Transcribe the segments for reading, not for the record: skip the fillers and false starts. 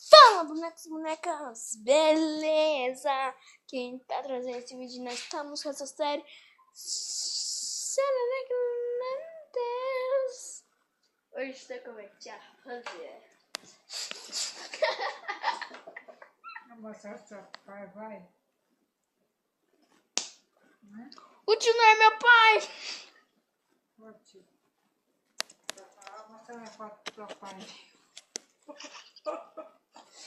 Fala, bonecos e bonecas, beleza? Quem tá trazendo esse vídeo, nós estamos com essa série hoje estou com a tia Rosia. Vai. O tio não é meu pai.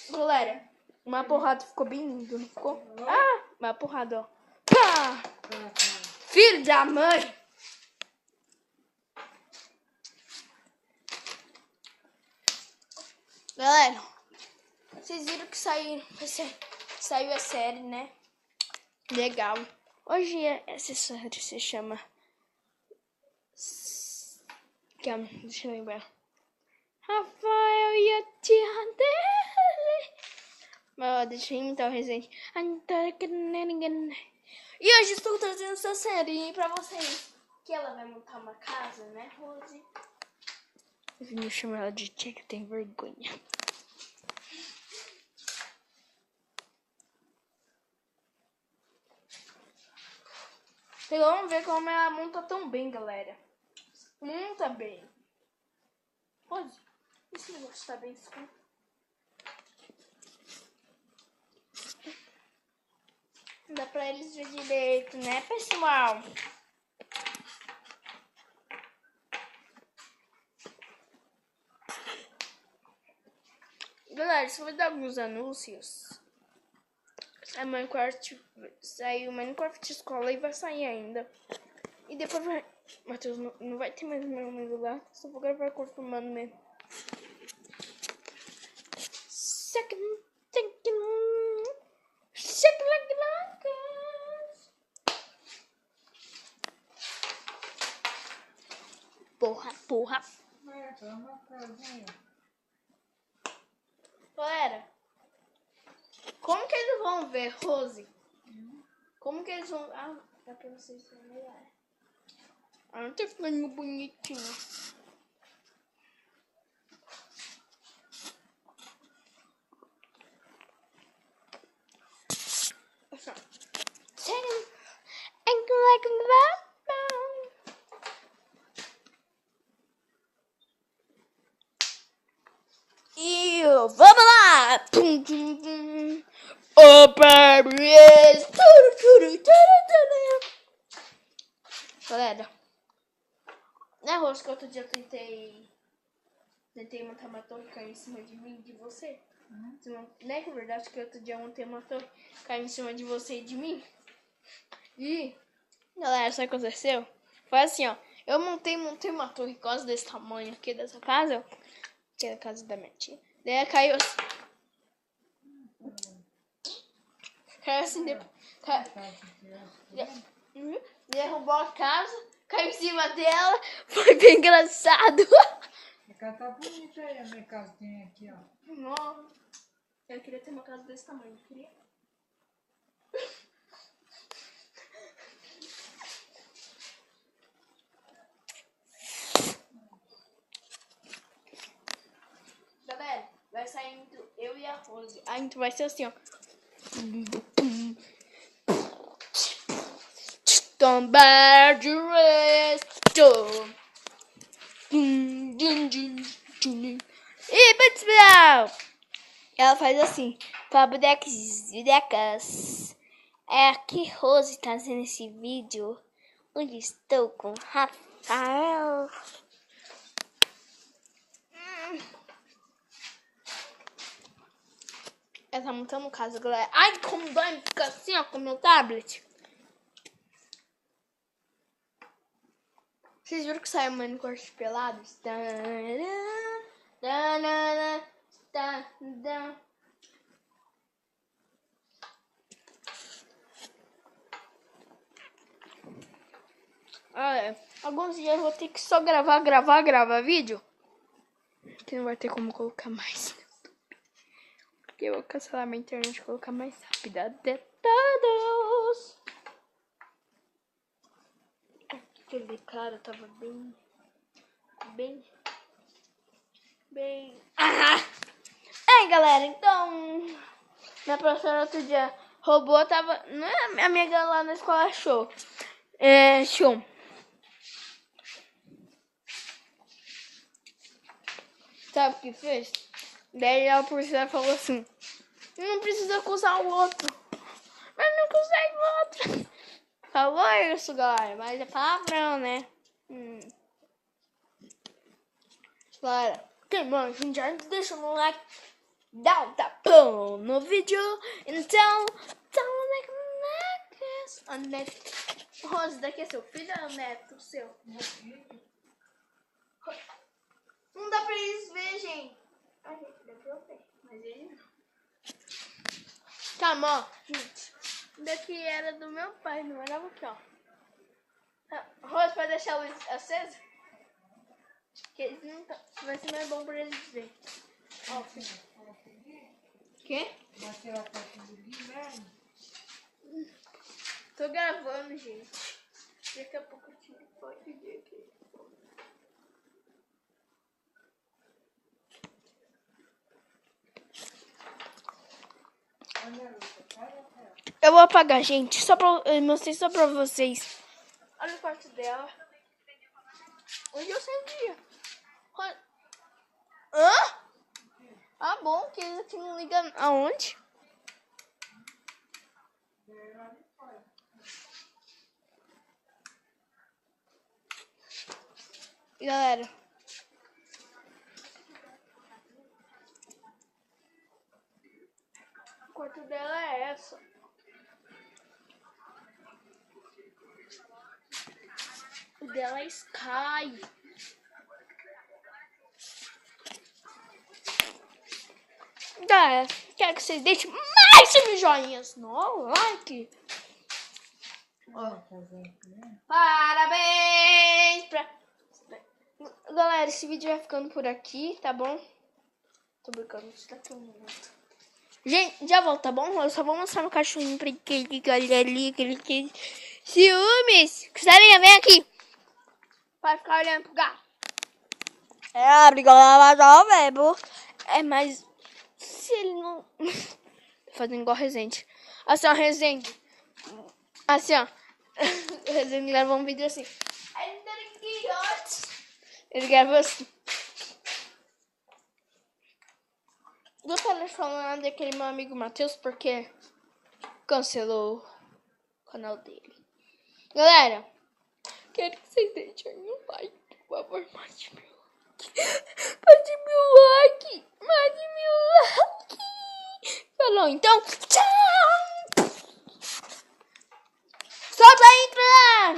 Galera, uma porrada ficou bem lindo, não ficou? Ah, uma porrada, ó. Pá! Filho da mãe! Galera, vocês viram que saiu a série, né? Legal. Hoje essa série se chama... Deixa eu lembrar. Rafael e a tia dele. Mas deixa eu imitar o Resident. E hoje estou trazendo essa série pra vocês. Que ela vai montar uma casa, né, Rose? Eu vim chamar ela de tia que tem vergonha. Então vamos ver como ela monta tão bem, galera. Monta bem. Rose, esse negócio tá bem escuro. Não dá pra eles ver direito, né, pessoal? Galera, se eu dar alguns anúncios, saiu Minecraft Escola e vai sair ainda. E depois vai... Matheus, não vai ter mais meu amigo lá, só vou gravar confirmando mesmo. Porra. Galera, como que eles vão ver, Rose? Como que eles vão... Ah, dá pra vocês verem melhor. Ah, não tá ficando bonitinho. E vamos lá! O Barbies! Galera, né, Rose, que outro dia eu tentei montar uma torre e caiu em cima de mim e de você? Não é que é verdade que outro dia eu montei uma torre e caiu em cima de você e de mim? E, galera, sabe o que aconteceu? Foi assim, ó. Eu montei uma torre quase desse tamanho aqui dessa casa, que é a casa da minha tia. Daí caiu assim. Caiu assim, derrubou a casa, caiu em cima dela. Foi bem engraçado. A casa tá bonita aí, a minha casinha aqui, ó. Nossa, eu queria ter uma casa desse tamanho, não queria? Galera, vai saindo eu e a Rose. A gente vai ser assim, ó. Tombar de resto. E pessoal, ela faz assim para bonecas. É aqui Rose tá fazendo esse vídeo onde estou com Rafael. Ela tá montando casa, galera. Ai, como dói ficar assim, ó, com o meu tablet. Vocês viram que saiu Minecraft Pelados? Alguns dias eu vou ter que só gravar vídeo. Que não vai ter como colocar mais. Porque eu vou cancelar minha internet e colocar mais rápida de todos. Aquele cara tava bem. galera, então... Minha professora outro dia roubou, tava... Não é a minha amiga lá na escola achou. Show. Sabe o que fez? Daí a professora falou assim... Não precisa acusar o outro. Mas não consegue o outro. Falou isso, galera. Mas é palavrão, né? Galera, quem manja já deixa no like. Dá um tapão no vídeo. Então, dá um like no next. Rosa, daqui é seu filho ou é o neto seu? Não dá pra eles ver, gente. A gente dá pra eu ver, mas ele não. Calma, ó, gente. Daqui era do meu pai, não era aqui, ó. Rosa, pode deixar a luz acesa? Que eles não tá... Vai ser mais bom pra eles verem. Ó, quê? Bateu a caixa do livro. Tô gravando, gente. Daqui a pouco eu tiro pode ver aqui. Eu vou apagar, gente. Eu mostrei só pra vocês. Olha o quarto dela. Onde eu sempre ia. Hã? Ah, bom, que eles aqui não ligam. Aonde? Galera. O quarto dela é essa. O dela é Sky. Galera, quero que vocês deixem mais 5 joinhas no like. Parabéns pra... Galera, esse vídeo vai ficando por aqui, tá bom? Tô brincando, isso daqui é um minuto. Gente, já volto, tá bom? Eu só vou mostrar meu cachorrinho pra aquele galera ali, aquele ciúmes. Quiserem, vem aqui. Vai ficar olhando pro gato. Obrigado, mas se ele não... Fazendo igual Resende. Assim, ó, Resende. Assim, ó. O Resende gravou um vídeo assim. Ele gravou assim. Não quero falar nada daquele meu amigo Matheus, porque cancelou o canal dele. Galera, quero que vocês deixem um like, por favor, mande meu like. Mande meu like. Mande meu like. Falou, então, tchau. Só pra entrar.